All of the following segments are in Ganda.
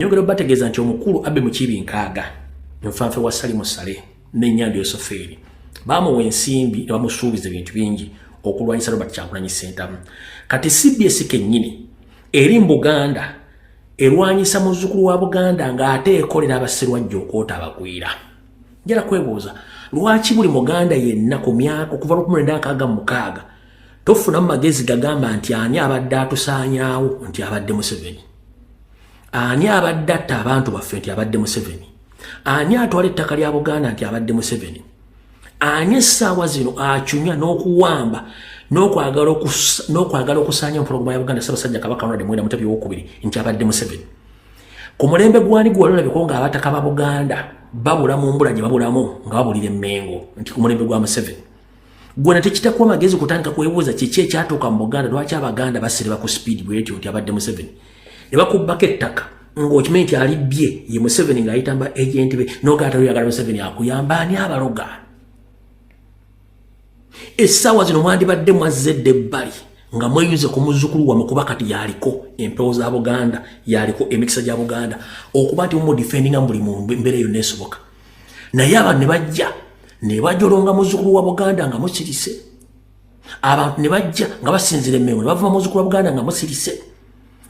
Nyongera bategeeza nti omukulu Abe Mukiibi nkaaga nfanfe wa Salimu Sale n'ennyanja Yosoferi bamuwa ensimbi ne bamusuubiza ebintu bingi okulwanyisa Robert Kyagulanyi Ssentamu. Kati CBS kennyini eri mu Buganda erwanyisa muzzukulu wa Buganda ng'ate ekolera abasserwajja okwota abagwira. Njala kwebuuza lwaki buli Muganda yenna ku myaka okuva 1996 tofunamu magezi gagamba nti ani abadde atusaanyaawo nti abadde Museveni, ani abadde atta abantu baffe nti abadde Museveni, ani atwala ettaka lya Buganda nti abadde Museveni, ani essaawa zino acunya n'okuwamba n'okwagala okusaanya empologoma ya Buganda Ssaabasajja Kabaka Ronald Muwenda Mutebi II nti abadde Museveni. Ku mulembe gwani gwe walabeko ng'abataka ba Buganda babula mu mbula gye babulamu nga babulira emmengo nti ku mulembe gwa Museveni. Gwena tekitakuwa magezi kutandika kwebuuza kiki ekyatuuka mu Buganda lwaki Abaganda basereba ku speed bwetyo nti abadde Museveni. Ne bakubbako ettaka ng'okimanyi nti alibbye ye Museveni ng'ayitamba agenti be n'ogaata luyagala Museveni akuyamba ani abaloga. Essaawa zino mwandibadde mwazzedde ebbali nga mweyuze ku muzzukulu wammwe kuba kati yaliko empewo za Buganda, yaliko emikisa gya Buganda okuba nti mumudifendinga buli mu mbeera yonna esoboka. Naye abantu ne bajja ne bajolonga muzzukulu wa Buganda nga musirise. Abantu ne bajja nga basinzira emmengo ne bavuma muzzukulu wa Buganda nga musirise.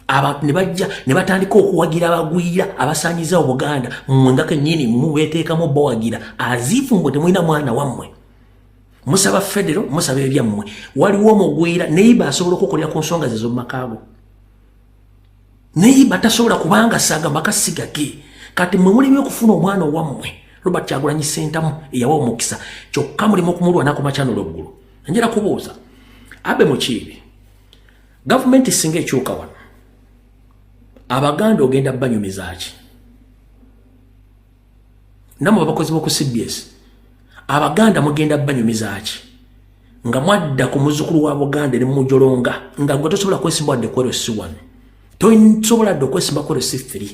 Abantu ne bajja ne batandika okuwagira abagwira abasaanyiza Obuganda mmwe nga kennyini mubeeteekamu bawagira aziifu mbwe temulina mwana wammwe. Musaba federo, musaba ebyammwe. Waliwo omugwira neiba asobola okukolera ku nsonga ze z'omumakaago. Neiba tasobola kubanga saaga makasiga ge. Kati mmwe mulimu okufuna omwana owammwe Robert Kyagulanyi Ssentamu eyawa omukisa kyokka mulimu okumulwanako makyano lw'eggulu. Njala kubuuza Abe Mukiibi gavumenti singa ekyuka wano Abaganda ogenda banyumiza ki? Namwe abakozi b'oku CBS Abaganda mugenda banyumiza ki? Nga mwadda ku muzzukulu wa Buganda ne mujolonga nga gwe tosobola kwesimba wadde kwero C1 tosobola dde okwesimba kwero C3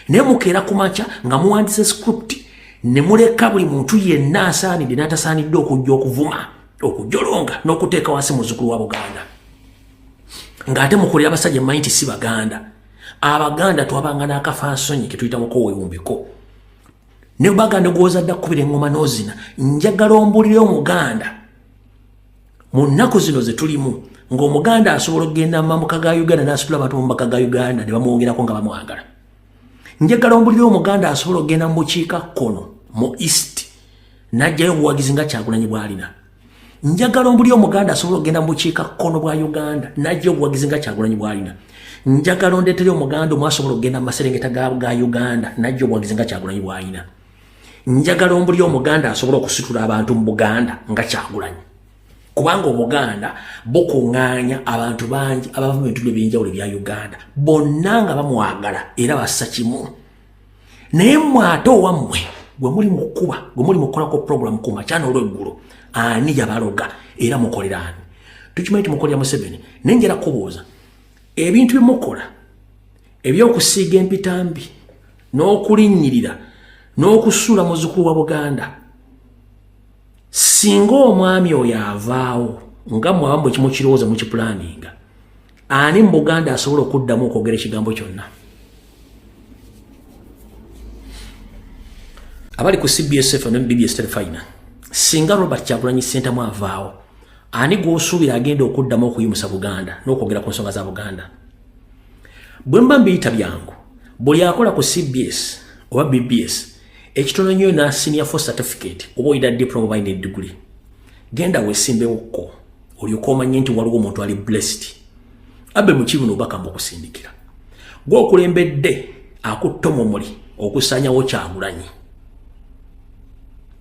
naye mukeera ku makya nga muwandise script ne muleka buli muntu yenna asaanidde n'atasaanidde okujja okuvuma okujolonga n'okuteeka wansi muzzukulu wa Buganda ng'ate mukolera abasajja mmanyi nti si Baganda. Abaganda twabanga n'akafansonyi ke tuyita muko weewumbeko ne Baganda gw'ozadde akkubira engoma n'ozina. Njagala ombulire Omuganda mu nnaku zino ze tulimu ng'Omuganda asobola okugenda mu mambuka ga Uganda n'asitula abantu mu mabaka ga Uganda ne bamwongerako nga bamwagala. Njagala ombulire Omuganda asobola okugenda mu bukiikakkono mu East n'ajjayo obuwagizi nga Kyagulanyi bw'alina. Njagala ombulire Omuganda asobola okugenda mu bukiikakkono bwa Uganda n'ajjayo obuwagizi nga Kyagulanyi bw'alina. Njagala ondeetere Omuganda omwasobola okugenda mu maserengeta ga Uganda n'ajja obuwagizi nga Kyagulanyi bw'alina. Njagala ombulire Omuganda asobola okusitula abantu mu Buganda nga Kyagulanyi. Kubanga Obuganda bukuŋŋaanya abantu bangi abava mu bintu eby'enjawulo ebya Uganda bonna nga bamwagala era bassa kimu. Naye mmwe ate owammwe gwe muli mu kkuba gwe muli mu kukolako program ku makyano olw'eggulu ani yabaloga era mukolera ani? Tukimanyi nti mukolera Museveni. Naye njala kubuuza ebintu bye mukola eby'okusiiga empitambi n'okulinnyirira n'okusuula muzzukulu wa Buganda singa omwami oyo avaawo nga mmwe abamu bwe kimu kirowooza mu kipulaninga ani mu Buganda asobola okuddamu okwogera ekigambo kyonna? Abali ku CBS FM ne BBS Terefayina singa Robert Kyagulanyi Ssentamu avaawo ani gw'osuubira agenda okuddamu okuyimusa Buganda n'okwogera ku nsonga za Buganda? Bwe mba mbiyita byangu buli akola ku CBS oba BBS ekitono nnyo na senior for certificate oba oyina diploma oba oyina degree genda weesimbewokko olyoka omanye nti waliwo omuntu ali blessed. Abe Mukiibi n'obaka mbukusindikira gwe okulembedde akutta omumuli okusaanyawo Kyagulanyi.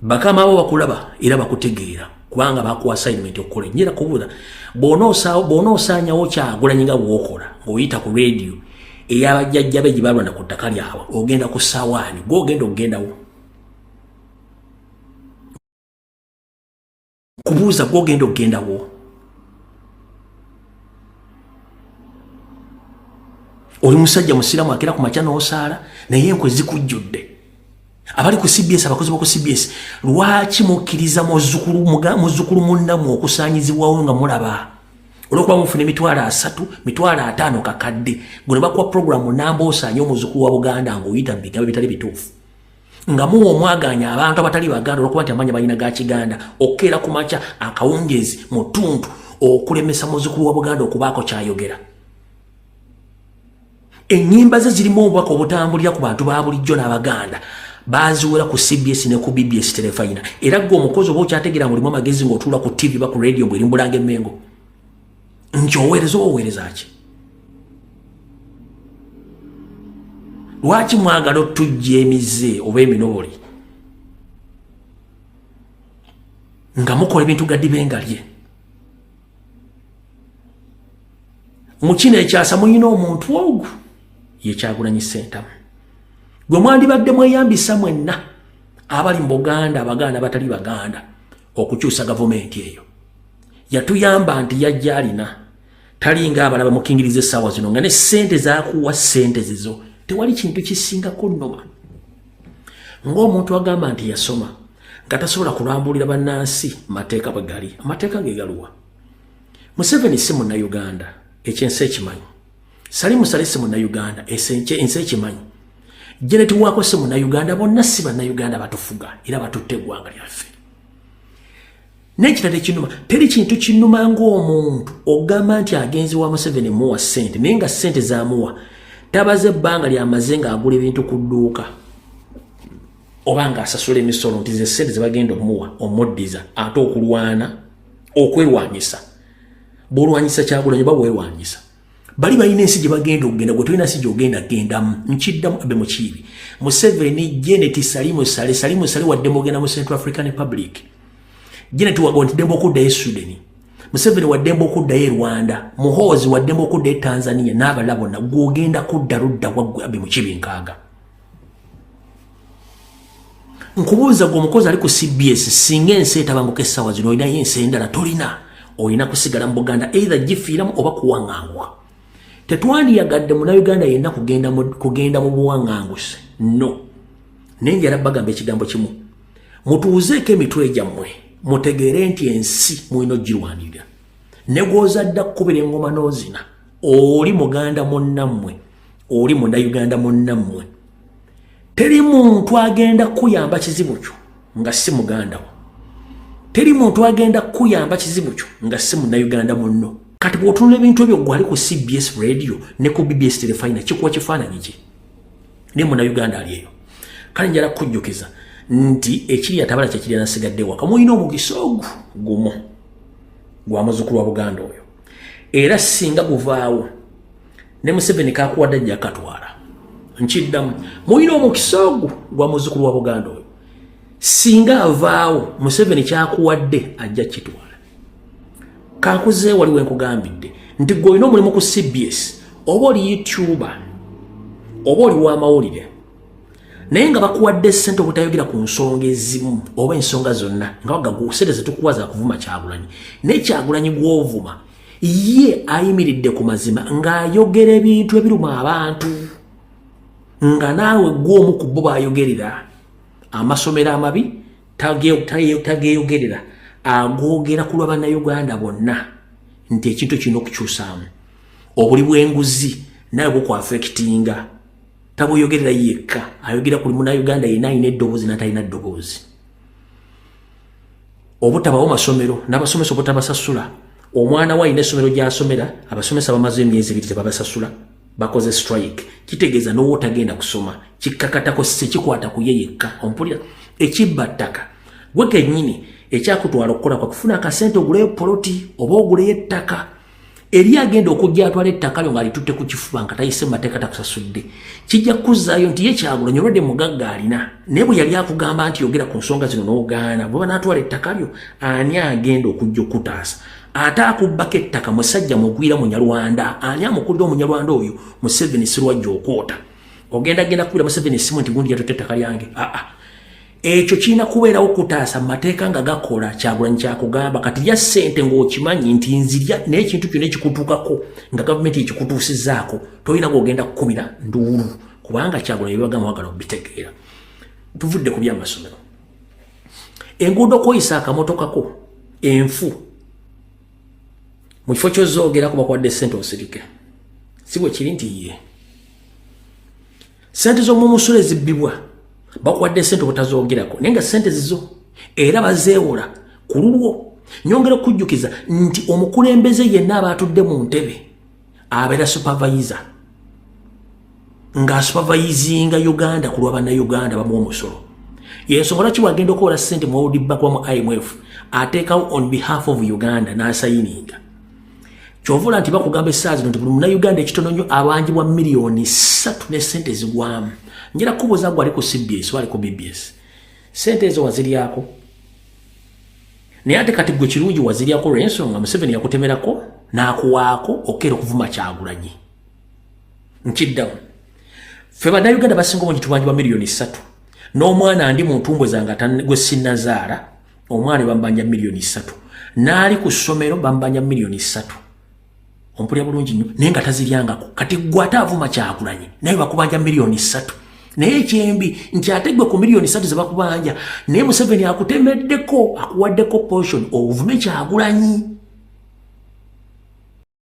Bakama abo bakulaba era bakutegeera kubanga bakuwa assignment okukola. Njera kubuuza bw'ona osaanyawo Kyagulanyi nga bw'okola ng'oyita ku radio ey'abajjajja be gye balwana ku ttaka lyabwe ogenda ku ssawaani gwe ogenda okugendawo kubuuza gwe ogenda okugendawo. Oli musajja musiramu akera ku makya n'osaala naye enkwe zikujjudde. Abali ku CBS abakozi b'oku CBS lwaki mukkiriza muzzukulu munnammwe okusaanyizibwawo nga mulaba olwokuba mufuna emitwalo 3 mitwalo 5 kakadde gwe bakuwa programu namba osanya omuzukulu wa Buganda ng'oyita mu bigambo bitali bituufu nga muwa omwaganya abantu abatali Baganda olwokuba nti amanya balina ga Kiganda okkeera ku makya akawungezi mu ttuntu okulemesa muzukulu wa Buganda okubaako kyayogera. Ennyimba ze zirimu obubaka obutambulira ku bantu ba bulijjo n'Abaganda baziwera ku CBS ne ku BBS telefayina era gwe omukozi oba okyategeera mulimu amagezi ng'otuula ku TV ba ku radio bw'eri Mbulanga Emmengo nti oweereza ki? Lwaki mwagala otujja emize oba eminoboli nga mukola ebintu gaddi bengalye? Mu kino ekyasa muyina omuntu ogu ye Kyagulanyi Ssentamu gwe mwandibadde mweyambisa mwenna abali mu Buganda Abaganda batali Baganda okukyusa gavumenti eyo. Yatuyamba nti yajja alina talinga abalaba mukingiriza essaawa zino nga ne ssente zaakuwa ssente zizo tewali kintu kisingako nnoma ng'omuntu agamba nti yasoma nga tasobola kulambulira bannansi mateeka bwe gali. Amateeka ge galuwa? Museveni si Munnayuganda, ekyensi ekimanyi. Salimu Sale si Munnayuganda, ensi ekimanyi. Janet Waako si Munnayuganda, bonna si Bannayuganda batufuga era batutte eggwanga lyaffe. N'ekitali kinuma, teri kintu kinuma ng'omuntu ogamba nti agenzi wa Museveni muwa ssente naye nga ssente z'amuwa tabaze ebbanga ly'amaze ng'agula ebintu ku dduuka oba ng'asasula emisolo nti ze ssente ze bagenda omuwa omuddiza ate okulwana okwerwanyisa. Bw'olwanyisa Kyagulanyi oba bwerwanyisa bali balina ensi gye bagenda okugenda gwe tolina nsi gy'ogenda gendamu. Nkiddamu abe mukiibi Museveni Janet Salimu Sale wadde mugenda mu Central African Republic. Janet wagontidde okuddayo Sudan. Museveni waddembe okuddayo e Rwanda. Muhoozi waddembe okuddayo e Tanzania n'abalala bonna gw'ogenda kudda ludda waggwe abe mukiibi nkaaga. Nkubuuza gwe omukozi ali ku CBS singa ensi etabanguka essaawa zino olinayo ensi endala tolina olina kusigala mu Buganda either gifiiramu oba kuwaŋŋangwa. Tetwandiyagadde Munnayuganda yenna kugenda mu buwaŋŋanguse no. Naye njala bagamba ekigambo kimu mutuuzeeko emitwe gyammwe mutegeere nti ensi mulina ogirwanirira. Ne gw'ozadde kkubira engoma n'ozina oli Muganda munnammwe oli Munnayuganda munnammwe teri muntu agenda kuyamba kizibu kyo nga si Muganda wo. Teri muntu agenda kuyamba kizibu kyo nga si Munnayuganda munno. Kati bw'otunula ebintu ebyo gwali ku CBS radio ne ku BBS telefayina kikuwa kifaananyi ki? Ne Munnayuganda ali eyo. Kale njala kujjukiza nti ekiri yatabala kyekiri nasigadde waka mulina omugisa ogu gumu gwa muzzukulu wa Buganda oyo era singa guvaawo ne Museveni kakuwadde ajja katwala. Nkiddamu mulina omukisa ogu gwa muzzukulu wa Buganda oyo singa avaawo Museveni kyakuwadde ajja kitwala. Kankuze waliwo enkugambidde nti gwe olina omulimu ku CBS oba oli YouTuber oba oli w'amawulire naye nga bakuwadde ssente obutayogera ku nsonga ezimu oba ensonga zonna nga wagagu ssente zetukuwa za kuvuma Kyagulanyi naye Kyagulanyi gw'ovuma ye ayimiridde ku mazima ng'ayogera ebintu ebiruma abantu nga naawe gw'omu ku bo baayogerera amasomero amabi tageeyogerera agoogera ku lwa Bannayuganda bonna nti ekintu kirina okukyusaamu. Obuli bw'enguzi naye bukwafekitinga tabuyogerera yekka ayogera ku Munnayuganda yenna alina eddoboozi n'atalina ddoboozi. Obutabawo masomero n'abasomesa obutabasasula omwana we alina essomero gy'asomera abasomesa bamaze emyezi 2 tebabasasula bakoze strike kitegeeza n'owo tagenda kusoma kikkakatako kikwata ku ye yekka ompulira ekibba ttaka gwe kennyini ekyakutwala okukola kwa kufuna akasente oguleyo poloti oba oguleyo ettaka eri agenda okujja atwala ettaka lyo ng'alitutte ku kifuba nga tayise mu mateeka takusasudde kijja kuzzaayo nti ye Kyagulanyi olwadde mugagga alina naye bwe yali akugamba nti yogera ku nsonga zino n'ogaana bwe banaatwala ettaka lyo ani agenda okujja okutaasa ate akubbako ettaka musajja mugwira Munyarwanda ani amukulira Omunyarwanda oyo Museveni si lwajja okwota ogenda kubira Museveni simu nti gundi yatotta ettaka lyange ekyo kirina kubeerawo okutaasa mu mateeka nga gakola Kyagulanyi kyakugamba kati ya ssente ng'okimanyi nti nzirya naye ekintu kyonna ekikutuukako nga gavumenti ekikutuusizzaako tolina gw'ogenda kukubira nduulu kubanga Kyagulanyi bibagamba wagala okubitegeera. Tuvudde ku by'amasomero enguudo kwoyisa akamotokako enfu mu kifo ky'ozoogera kuba kwadde ssente osirike si bwe kiri nti ye ssente z'omumusula ezibbibwa bakwadde ssente obutazoogerako naye nga ssente zizo era bazeewola ku lulwo nyongera okujjukiza nti omukulembeze yenna aba atudde mu ntebe abeera supervisor ng'asupervisinga Uganda ku lwa bannayuganda bamuwa omusolo yensonga lwaki bwagenda okuwola ssente mu World Bank wa mu IMF ateekawo on behalf of Uganda n'asayininga kyovula nti bakugamba essaawa zino nti buli munnayuganda ekitono nnyo abanjibwa miliyoni 3 ne ssente zigwamu njera kubuuza gwe ali ku CBS wali ku BBS ssente ezo waziryako naye ate kati gwe kirungi waziryako olw'ensonga Museveni yakutemerako n'akuwaako okeera okuvuma Kyagulanyi nkiddamu ffe bannayuganda basinga obungi tubanjibwa miliyoni 3 n'omwana ndi mu ntumbwe zange gwe sinnazaala omwana bambanja miliyoni 3 n'ali ku ssomero bambanja miliyoni 3 ompulya bulungi nnyo naye nga taziryangako kati gwe ate avuma Kyagulanyi naye bakubanja miliyoni 3 naye ekyembi nti ate gwe ku miliyoni 3 ze bakubanja naye Museveni akutemeddeko akuwaddeko portion ovume Kyagulanyi